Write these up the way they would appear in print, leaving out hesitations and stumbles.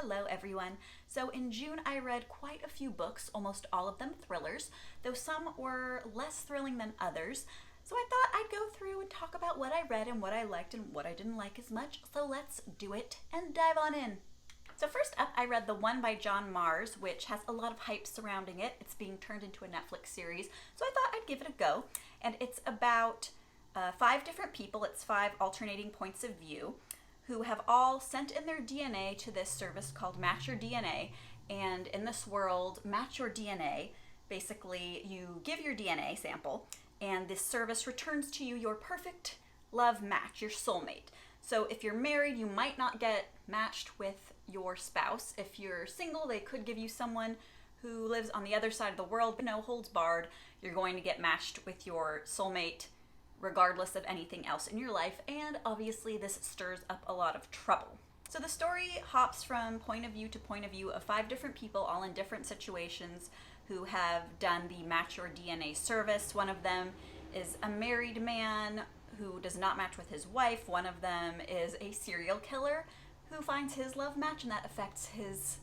Hello everyone. So in June I read quite a few books, almost all of them thrillers, though some were less thrilling than others. So I thought I'd go through and talk about what I read and what I liked and what I didn't like as much. So let's do it and dive on in. So first up, I read The One by John Mars, which has a lot of hype surrounding it. It's being turned into a Netflix series, so I thought I'd give it a go. And it's about 5 different people. It's 5 alternating points of view who have all sent in their DNA to this service called Match Your DNA. And in this world, Match Your DNA, basically you give your DNA sample and this service returns to you your perfect love match, your soulmate. So if you're married, you might not get matched with your spouse. If you're single, they could give you someone who lives on the other side of the world, but no holds barred. You're going to get matched with your soulmate regardless of anything else in your life, and obviously this stirs up a lot of trouble. So the story hops from point of view to point of view of 5 different people, all in different situations, who have done the Match Your DNA service. One of them is a married man who does not match with his wife. One of them is a serial killer who finds his love match, and that affects his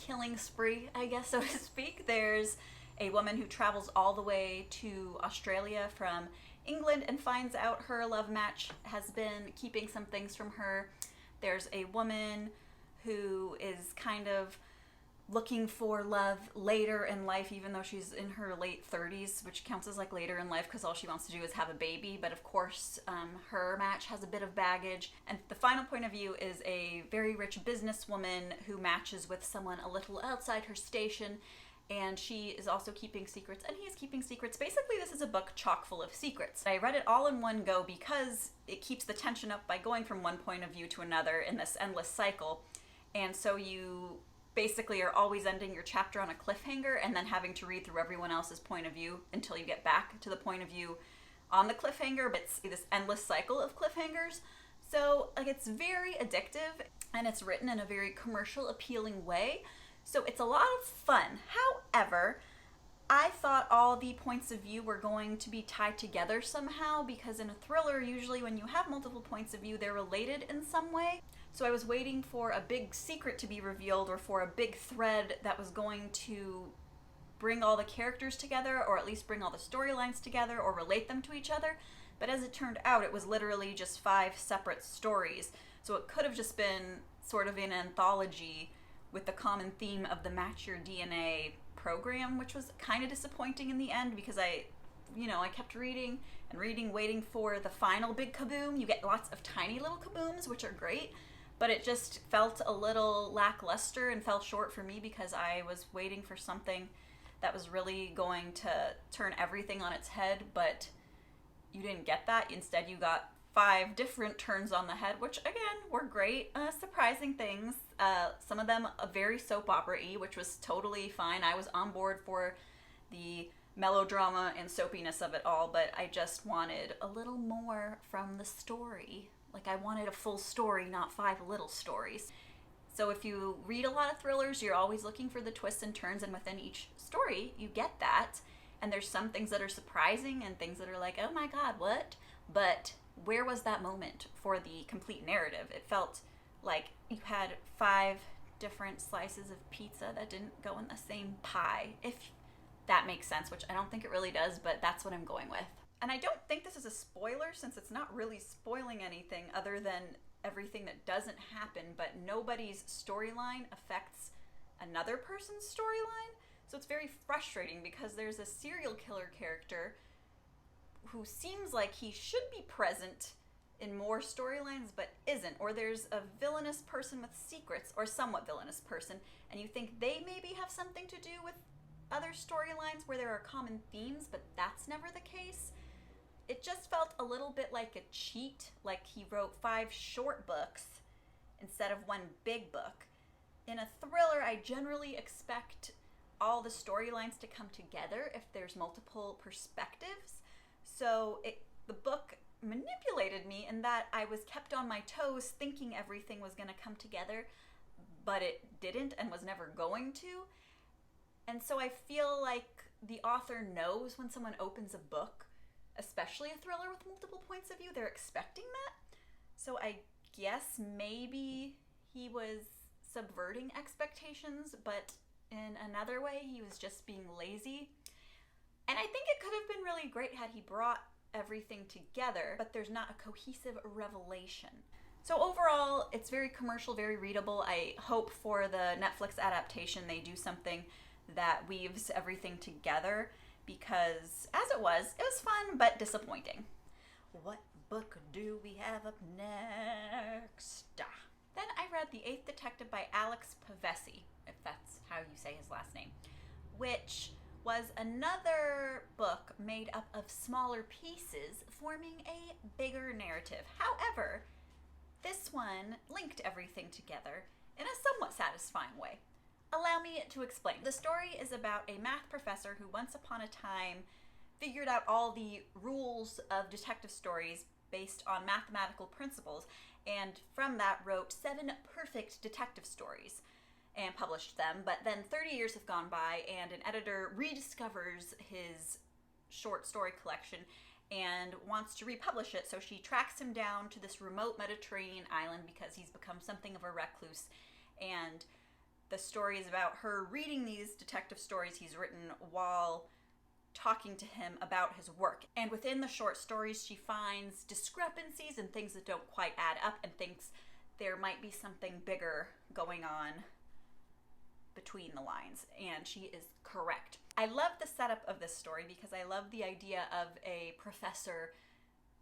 killing spree, I guess, so to speak. There's a woman who travels all the way to Australia from England and finds out her love match has been keeping some things from her. There's a woman who is kind of looking for love later in life, even though she's in her late 30s, which counts as like later in life because all she wants to do is have a baby. But of course, her match has a bit of baggage. And the final point of view is a very rich businesswoman who matches with someone a little outside her station, and she is also keeping secrets, and he is keeping secrets. Basically, this is a book chock full of secrets. I read it all in one go because it keeps the tension up by going from one point of view to another in this endless cycle. And so you basically are always ending your chapter on a cliffhanger and then having to read through everyone else's point of view until you get back to the point of view on the cliffhanger, but it's this endless cycle of cliffhangers. So it's very addictive, and it's written in a very commercial, appealing way. So it's a lot of fun. However, I thought all the points of view were going to be tied together somehow, because in a thriller, usually when you have multiple points of view, they're related in some way. So I was waiting for a big secret to be revealed, or for a big thread that was going to bring all the characters together, or at least bring all the storylines together, or relate them to each other. But as it turned out, it was literally just 5 separate stories. So it could have just been sort of an anthology with the common theme of the Match Your DNA program, which was kind of disappointing in the end, because I kept reading and reading, waiting for the final big kaboom. You get lots of tiny little kabooms, which are great, but it just felt a little lackluster and fell short for me because I was waiting for something that was really going to turn everything on its head, but you didn't get that. Instead, you got 5 different turns on the head, which again were great, surprising things. Some of them very soap opera-y, which was totally fine. I was on board for the melodrama and soapiness of it all, but I just wanted a little more from the story. Like, I wanted a full story, not 5 little stories. So if you read a lot of thrillers, you're always looking for the twists and turns, and within each story, you get that. And there's some things that are surprising and things that are like, oh my god, what? But where was that moment for the complete narrative? It felt like you had 5 different slices of pizza that didn't go in the same pie, if that makes sense, which I don't think it really does, but that's what I'm going with. And I don't think this is a spoiler, since it's not really spoiling anything other than everything that doesn't happen, but nobody's storyline affects another person's storyline. So it's very frustrating because there's a serial killer character who seems like he should be present in more storylines but isn't, or there's a villainous person with secrets, or somewhat villainous person, and you think they maybe have something to do with other storylines where there are common themes, but that's never the case. It just felt a little bit like a cheat, like he wrote 5 short books instead of 1 big book. In a thriller, I generally expect all the storylines to come together if there's multiple perspectives. So the book manipulated me in that I was kept on my toes thinking everything was going to come together, but it didn't and was never going to. And so I feel like the author knows when someone opens a book, especially a thriller with multiple points of view, they're expecting that. So I guess maybe he was subverting expectations, but in another way, he was just being lazy. And I think it could have been really great had he brought everything together, but there's not a cohesive revelation. So overall, it's very commercial, very readable. I hope for the Netflix adaptation they do something that weaves everything together, because as it was fun but disappointing. What book do we have up next? Then I read The Eighth Detective by Alex Pavesi, if that's how you say his last name, which was another book made up of smaller pieces forming a bigger narrative. However, this one linked everything together in a somewhat satisfying way. Allow me to explain. The story is about a math professor who once upon a time figured out all the rules of detective stories based on mathematical principles, and from that wrote 7 perfect detective stories and published them. But then 30 years have gone by, and an editor rediscovers his short story collection and wants to republish it, so she tracks him down to this remote Mediterranean island because he's become something of a recluse. And the story is about her reading these detective stories he's written while talking to him about his work. And within the short stories, she finds discrepancies and things that don't quite add up, and thinks there might be something bigger going on between the lines, and she is correct. I love the setup of this story because I love the idea of a professor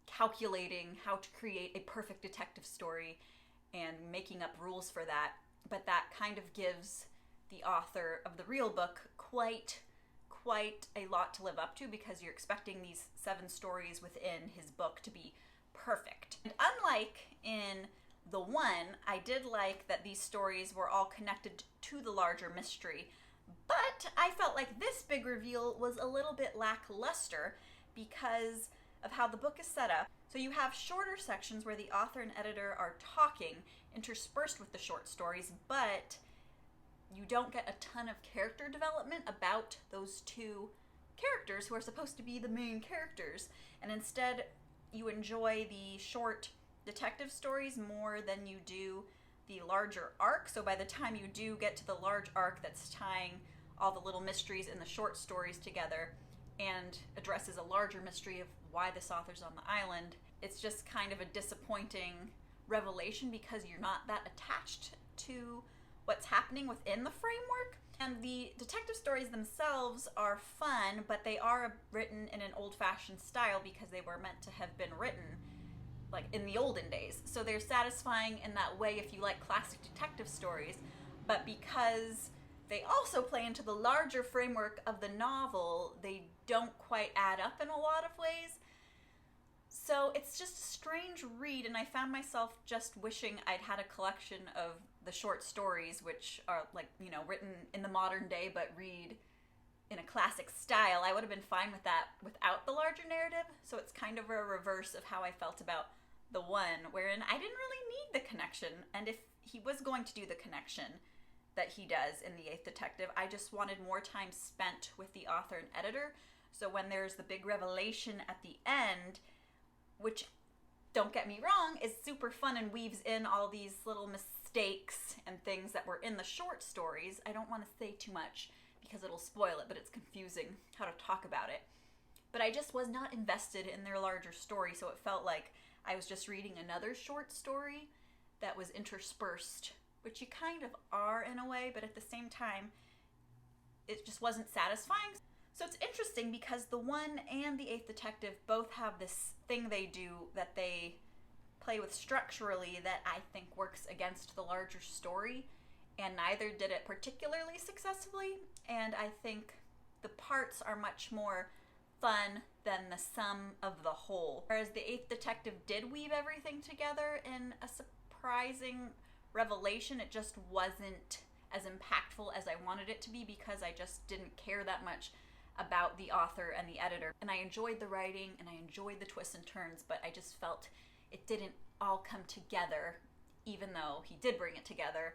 calculating how to create a perfect detective story and making up rules for that, but that kind of gives the author of the real book quite a lot to live up to, because you're expecting these 7 stories within his book to be perfect. And unlike in the one, I did like that these stories were all connected to the larger mystery, but I felt like this big reveal was a little bit lackluster because of how the book is set up. So you have shorter sections where the author and editor are talking, interspersed with the short stories, but you don't get a ton of character development about those 2 characters who are supposed to be the main characters, and instead you enjoy the short detective stories more than you do the larger arc. So by the time you do get to the large arc that's tying all the little mysteries in the short stories together and addresses a larger mystery of why this author's on the island, it's just kind of a disappointing revelation because you're not that attached to what's happening within the framework. And the detective stories themselves are fun, but they are written in an old-fashioned style because they were meant to have been written like in the olden days. So they're satisfying in that way if you like classic detective stories, but because they also play into the larger framework of the novel, they don't quite add up in a lot of ways. So it's just a strange read, and I found myself just wishing I'd had a collection of the short stories, which are like, written in the modern day but read in a classic style. I would have been fine with that without the larger narrative. So it's kind of a reverse of how I felt about the one, wherein I didn't really need the connection. And if he was going to do the connection that he does in The Eighth Detective, I just wanted more time spent with the author and editor. So when there's the big revelation at the end, which, don't get me wrong, is super fun and weaves in all these little mistakes and things that were in the short stories. I don't want to say too much because it'll spoil it, but it's confusing how to talk about it. But I just was not invested in their larger story, so it felt like I was just reading another short story that was interspersed, which you kind of are in a way, but at the same time, it just wasn't satisfying. So it's interesting because the one and the Eighth Detective both have this thing they do that they play with structurally that I think works against the larger story, and neither did it particularly successfully. And I think the parts are much more fun than the sum of the whole. Whereas the Eighth Detective did weave everything together in a surprising revelation, it just wasn't as impactful as I wanted it to be because I just didn't care that much about the author and the editor. And I enjoyed the writing and I enjoyed the twists and turns, but I just felt it didn't all come together, even though he did bring it together.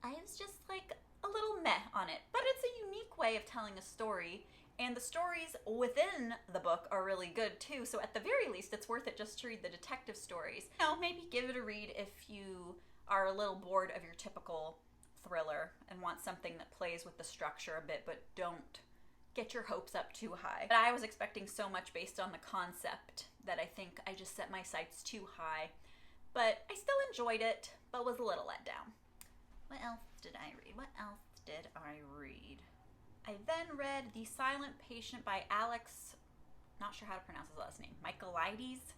I was just like a little meh on it. But it's a unique way of telling a story, and the stories within the book are really good too, so at the very least it's worth it just to read the detective stories. Maybe give it a read if you are a little bored of your typical thriller and want something that plays with the structure a bit, but don't get your hopes up too high. But I was expecting so much based on the concept that I think I just set my sights too high. But I still enjoyed it, but was a little let down. What else did I read? I then read The Silent Patient by Alex, not sure how to pronounce his last name, Michaelides?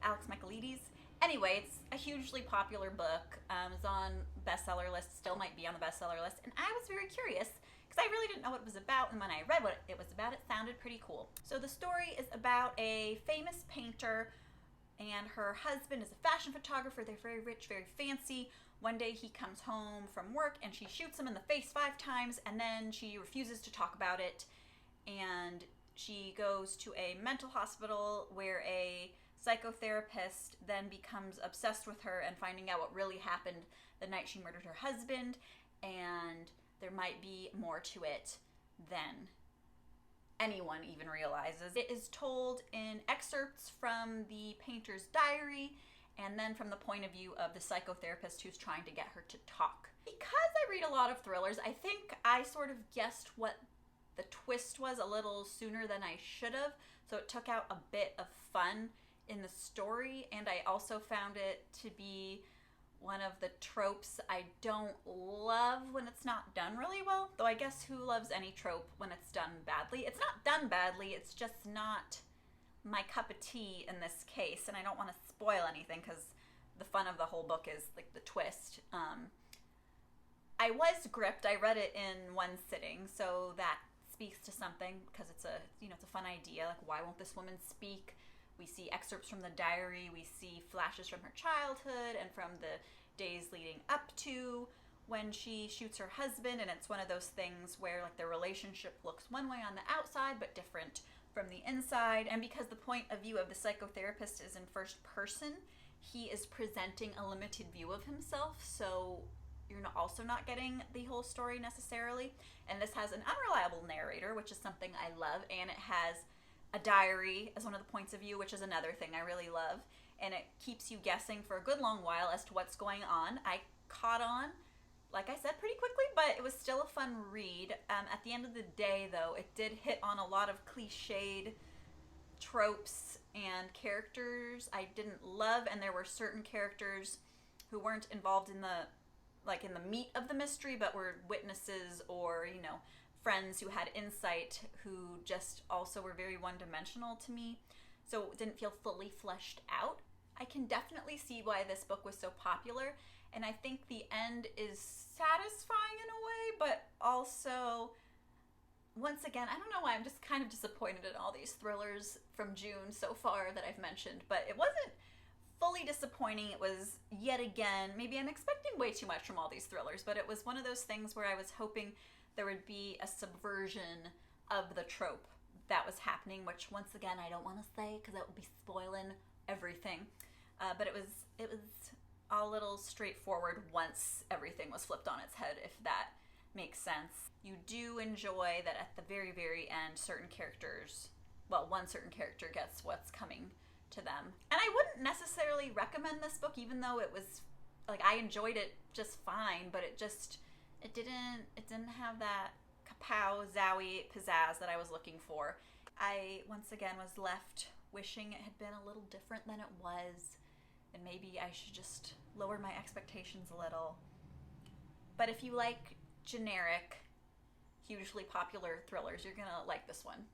Alex Michaelides. Anyway, it's a hugely popular book. It's on bestseller list, still might be on the bestseller list, and I was very curious because I really didn't know what it was about, and when I read what it was about, it sounded pretty cool. So the story is about a famous painter, and her husband is a fashion photographer. They're very rich, very fancy. One day he comes home from work and she shoots him in the face 5 times, and then she refuses to talk about it, and she goes to a mental hospital where a psychotherapist then becomes obsessed with her and finding out what really happened the night she murdered her husband, and there might be more to it than anyone even realizes. It is told in excerpts from the painter's diary and then from the point of view of the psychotherapist who's trying to get her to talk. Because I read a lot of thrillers, I think I sort of guessed what the twist was a little sooner than I should have, so it took out a bit of fun in the story, and I also found it to be one of the tropes I don't love when it's not done really well, though I guess who loves any trope when it's done badly? It's not done badly, it's just not my cup of tea in this case, and I don't want to spoil anything because the fun of the whole book is like the twist. I was gripped. I read it in one sitting, so that speaks to something because it's a fun idea. Like, why won't this woman speak? We see excerpts from the diary, we see flashes from her childhood and from the days leading up to when she shoots her husband, and it's one of those things where like their relationship looks one way on the outside but different from the inside. And because the point of view of the psychotherapist is in first person, he is presenting a limited view of himself, so you're also not getting the whole story necessarily. And this has an unreliable narrator, which is something I love, and it has a diary as one of the points of view, which is another thing I really love, and it keeps you guessing for a good long while as to what's going on. I caught on, like I said, pretty quickly, but it was still a fun read. At the end of the day, though, it did hit on a lot of cliched tropes and characters I didn't love, and there were certain characters who weren't involved in the meat of the mystery, but were witnesses or, friends who had insight who just also were very one-dimensional to me, so it didn't feel fully fleshed out. I can definitely see why this book was so popular, and I think the end is satisfying in a way, but also, once again, I don't know why I'm just kind of disappointed in all these thrillers from June so far that I've mentioned, but it wasn't fully disappointing. It was, yet again, maybe I'm expecting way too much from all these thrillers, but it was one of those things where I was hoping there would be a subversion of the trope that was happening, which once again I don't want to say because that would be spoiling everything. But it was a little straightforward once everything was flipped on its head, if that makes sense. You do enjoy that at the very, very end, one certain character gets what's coming to them. And I wouldn't necessarily recommend this book, even though it was, I enjoyed it just fine, but it didn't have that kapow, zowie pizzazz that I was looking for. I, once again, was left wishing it had been a little different than it was, and maybe I should just lower my expectations a little. But if you like generic, hugely popular thrillers, you're gonna like this one.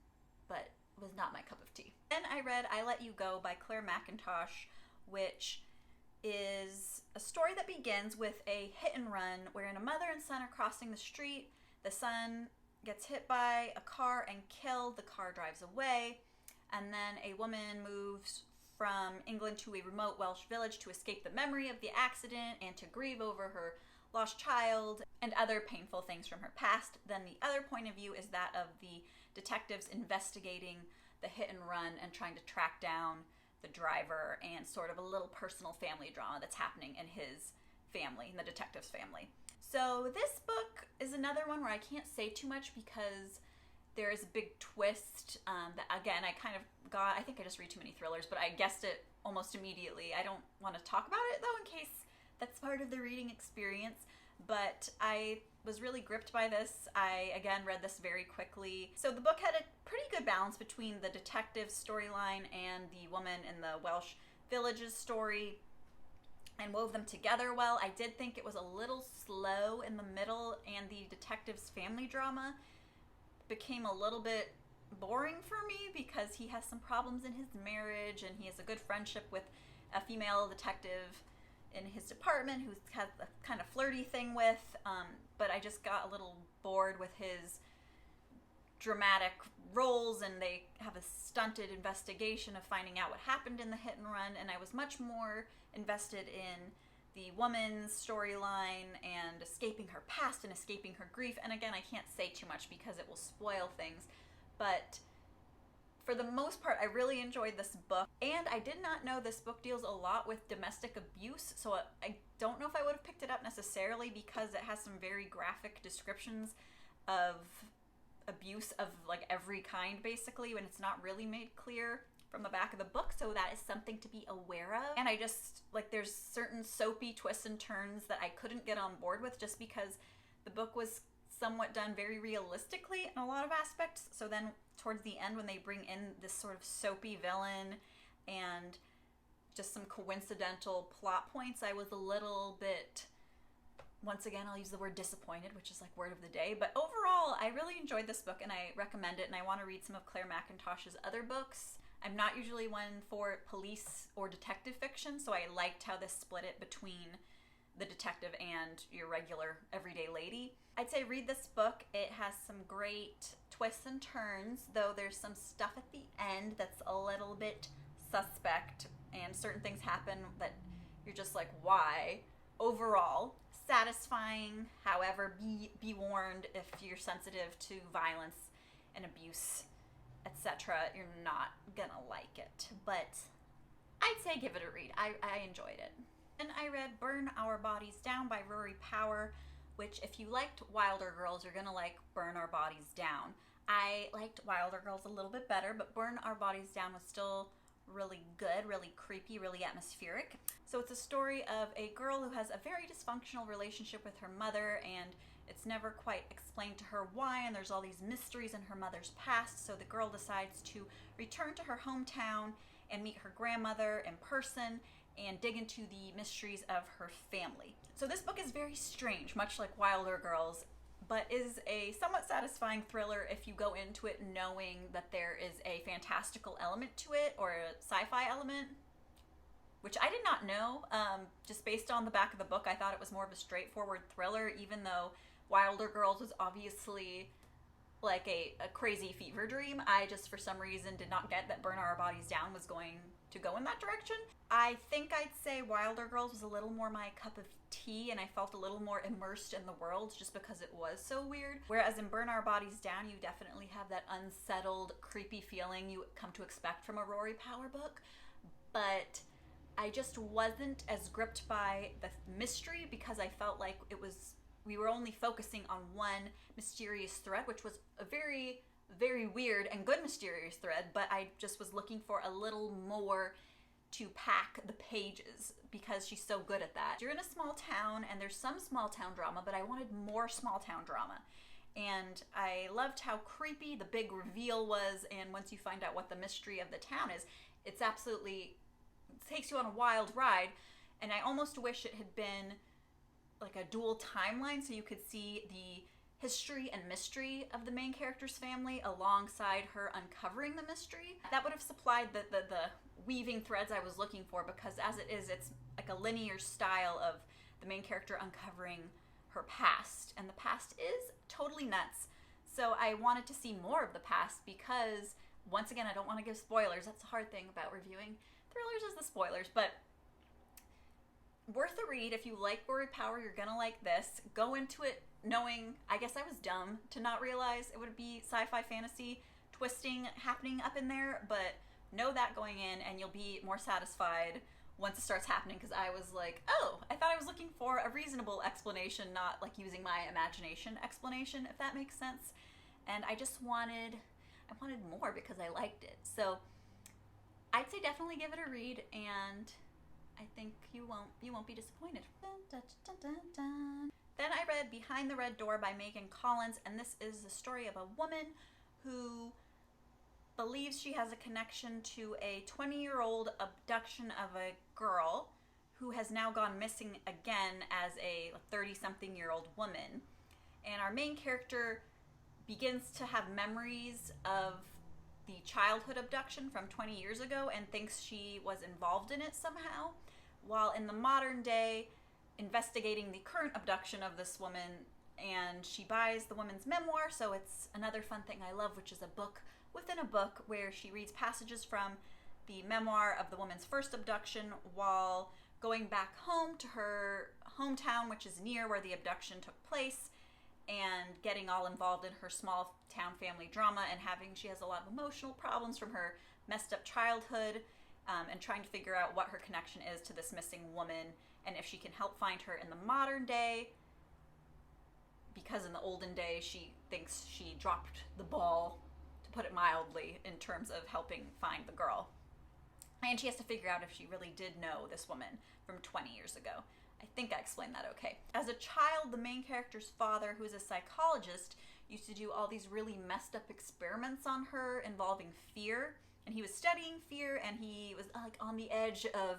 But it was not my cup of tea. Then I read I Let You Go by Claire McIntosh, which is a story that begins with a hit and run wherein a mother and son are crossing the street. The son gets hit by a car and killed. The car drives away, and then a woman moves from England to a remote Welsh village to escape the memory of the accident and to grieve over her lost child and other painful things from her past. Then the other point of view is that of the detectives investigating the hit and run and trying to track down the driver, and sort of a little personal family drama that's happening in his family, in the detective's family. So this book is another one where I can't say too much because there is a big twist that, again, I think I just read too many thrillers, but I guessed it almost immediately. I don't want to talk about it, though, in case That's part of the reading experience. But I was really gripped by this. I, again, read this very quickly. So the book had a pretty good balance between the detective storyline and the woman in the Welsh village's story, and wove them together well. I did think it was a little slow in the middle, and the detective's family drama became a little bit boring for me because he has some problems in his marriage, and he has a good friendship with a female detective in his department who has a kind of flirty thing with, but I just got a little bored with his dramatic roles, and they have a stunted investigation of finding out what happened in the hit and run, and I was much more invested in the woman's storyline and escaping her past and escaping her grief. And again, I can't say too much because it will spoil things, but for the most part, I really enjoyed this book. And I did not know this book deals a lot with domestic abuse, so I don't know if I would have picked it up necessarily because it has some very graphic descriptions of abuse of like every kind, basically, when it's not really made clear from the back of the book, so that is something to be aware of. And I just, like, there's certain soapy twists and turns that I couldn't get on board with just because the book was somewhat done very realistically in a lot of aspects. So then towards the end, when they bring in this sort of soapy villain and just some coincidental plot points, I was a little bit, once again, I'll use the word disappointed, which is like word of the day. But overall, I really enjoyed this book and I recommend it, and I want to read some of Claire McIntosh's other books. I'm not usually one for police or detective fiction, so I liked how this split it between the detective and your regular everyday lady. I'd say read this book. It has some great twists and turns, though there's some stuff at the end that's a little bit suspect, and certain things happen that you're just like, why? Overall, satisfying. However, be warned, if you're sensitive to violence and abuse, etc., you're not gonna like it. But I'd say give it a read. I enjoyed it. And I read Burn Our Bodies Down by Rory Power, which if you liked Wilder Girls, you're gonna like Burn Our Bodies Down. I liked Wilder Girls a little bit better, but Burn Our Bodies Down was still really good, really creepy, really atmospheric. So it's a story of a girl who has a very dysfunctional relationship with her mother, and it's never quite explained to her why, and there's all these mysteries in her mother's past. So the girl decides to return to her hometown and meet her grandmother in person and dig into the mysteries of her family. So this book is very strange, much like Wilder Girls, but is a somewhat satisfying thriller if you go into it knowing that there is a fantastical element to it, or a sci-fi element, which I did not know. Just based on the back of the book, I thought it was more of a straightforward thriller, even though Wilder Girls was obviously like a crazy fever dream. I just, for some reason, did not get that Burn Our Bodies Down was going to go in that direction. I think I'd say Wilder Girls was a little more my cup of tea, and I felt a little more immersed in the world just because it was so weird. Whereas in Burn Our Bodies Down, you definitely have that unsettled, creepy feeling you come to expect from a Rory Power book. But I just wasn't as gripped by the mystery because I felt like we were only focusing on one mysterious thread, which was a very, very weird and good mysterious thread, but I just was looking for a little more to pack the pages because she's so good at that. You're in a small town and there's some small town drama, but I wanted more small town drama. And I loved how creepy the big reveal was, and once you find out what the mystery of the town is, it takes you on a wild ride. And I almost wish it had been like a dual timeline so you could see the history and mystery of the main character's family alongside her uncovering the mystery. That would have supplied the weaving threads I was looking for, because as it is, it's like a linear style of the main character uncovering her past, and the past is totally nuts. So I wanted to see more of the past because, once again, I don't want to give spoilers. That's the hard thing about reviewing thrillers, is the spoilers, but worth a read. If you like Rory Power, you're gonna like this. Go into it knowing, I guess I was dumb to not realize it would be sci-fi fantasy twisting happening up in there, but know that going in and you'll be more satisfied once it starts happening, because I was like, oh, I thought I was looking for a reasonable explanation, not like using my imagination explanation, if that makes sense. And I wanted more because I liked it. So I'd say definitely give it a read, and I think you won't be disappointed. Dun, dun, dun, dun, dun. Then I read Behind the Red Door by Megan Collins, and this is the story of a woman who believes she has a connection to a 20-year-old abduction of a girl who has now gone missing again as a 30-something-year-old woman. And our main character begins to have memories of the childhood abduction from 20 years ago and thinks she was involved in it somehow, while in the modern day investigating the current abduction of this woman. And she buys the woman's memoir, so it's another fun thing I love, which is a book within a book where she reads passages from the memoir of the woman's first abduction while going back home to her hometown, which is near where the abduction took place, and getting all involved in her small town family drama, and she has a lot of emotional problems from her messed up childhood, and trying to figure out what her connection is to this missing woman and if she can help find her in the modern day, because in the olden days she thinks she dropped the ball, to put it mildly, in terms of helping find the girl. And she has to figure out if she really did know this woman from 20 years ago. I think I explained that okay. As a child, the main character's father, who is a psychologist, used to do all these really messed up experiments on her involving fear. And he was studying fear, and he was like on the edge of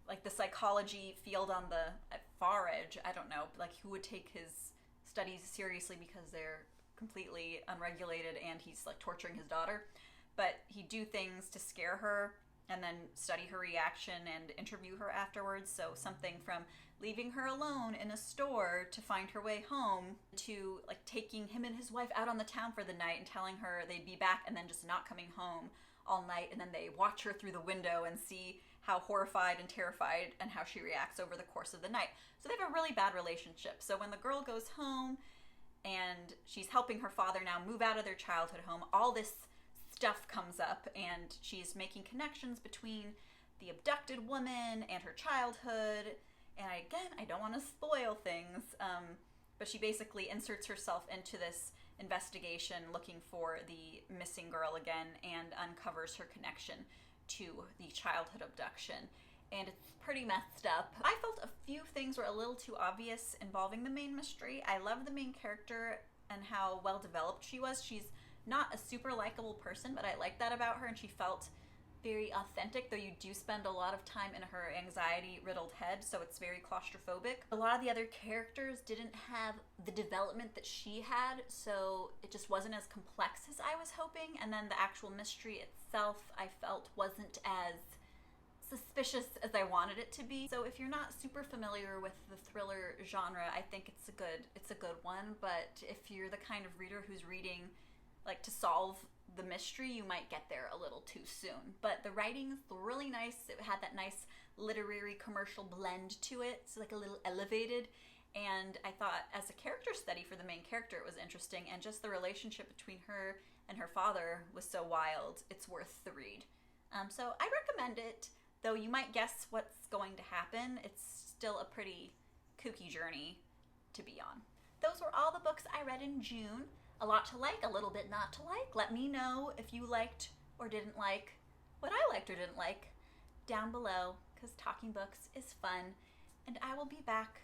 like the psychology field, on the far edge. I don't know, like who would take his studies seriously because they're completely unregulated and he's like torturing his daughter. But he'd do things to scare her and then study her reaction and interview her afterwards. So something from leaving her alone in a store to find her way home, to like taking him and his wife out on the town for the night and telling her they'd be back and then just not coming home all night. And then they watch her through the window and see how horrified and terrified and how she reacts over the course of the night. So they have a really bad relationship. So when the girl goes home and she's helping her father now move out of their childhood home, all this stuff comes up, and she's making connections between the abducted woman and her childhood. And I don't want to spoil things, but she basically inserts herself into this investigation looking for the missing girl again and uncovers her connection to the childhood abduction. And it's pretty messed up. I felt a few things were a little too obvious involving the main mystery. I love the main character and how well developed she was. She's not a super likable person, but I like that about her, and she felt very authentic, though you do spend a lot of time in her anxiety-riddled head, so it's very claustrophobic. A lot of the other characters didn't have the development that she had, so it just wasn't as complex as I was hoping, and then the actual mystery itself I felt wasn't as suspicious as I wanted it to be. So if you're not super familiar with the thriller genre, I think it's a good one, but if you're the kind of reader who's reading like to solve the mystery, you might get there a little too soon. But the writing's really nice. It had that nice literary commercial blend to it. It's like a little elevated. And I thought as a character study for the main character, it was interesting. And just the relationship between her and her father was so wild. It's worth the read. So I recommend it, though you might guess what's going to happen. It's still a pretty kooky journey to be on. Those were all the books I read in June. A lot to like, a little bit not to like. Let me know if you liked or didn't like what I liked or didn't like down below, because talking books is fun. And I will be back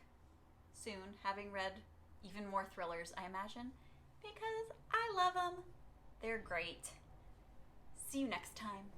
soon, having read even more thrillers, I imagine, because I love them. They're great. See you next time.